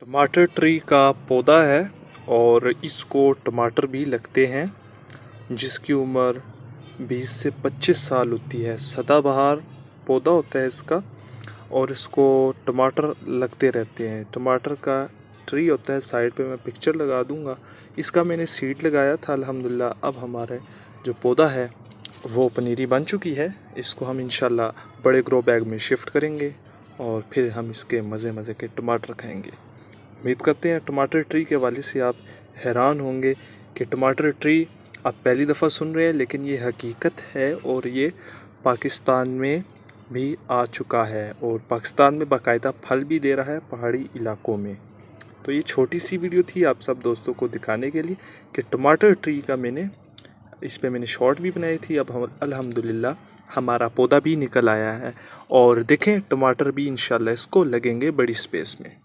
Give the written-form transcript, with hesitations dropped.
टमाटर ट्री का पौधा है और इसको टमाटर भी लगते हैं जिसकी उम्र 20 से 25 साल होती है। सदाबहार पौधा होता है इसका और इसको टमाटर लगते रहते हैं। टमाटर का ट्री होता है, साइड पे मैं पिक्चर लगा दूंगा। इसका मैंने सीड लगाया था अल्हम्दुलिल्लाह। अब हमारे जो पौधा है वो पनीरी बन चुकी है। इसको हम इंशाल्लाह बड़े ग्रो बैग में शिफ्ट करेंगे और फिर हम इसके मज़े मज़े के टमाटर खाएंगे। उम्मीद करते हैं टमाटर ट्री के हवाले से आप हैरान होंगे कि टमाटर ट्री आप पहली दफ़ा सुन रहे हैं, लेकिन ये हकीकत है और ये पाकिस्तान में भी आ चुका है और पाकिस्तान में बाकायदा फल भी दे रहा है पहाड़ी इलाकों में। तो ये छोटी सी वीडियो थी आप सब दोस्तों को दिखाने के लिए कि टमाटर ट्री का इस पे मैंने शॉर्ट भी बनाई थी। अब हम अल्हम्दुलिल्लाह हमारा पौधा भी निकल आया है और देखें टमाटर भी इंशाल्लाह इसको लगेंगे बड़ी स्पेस में।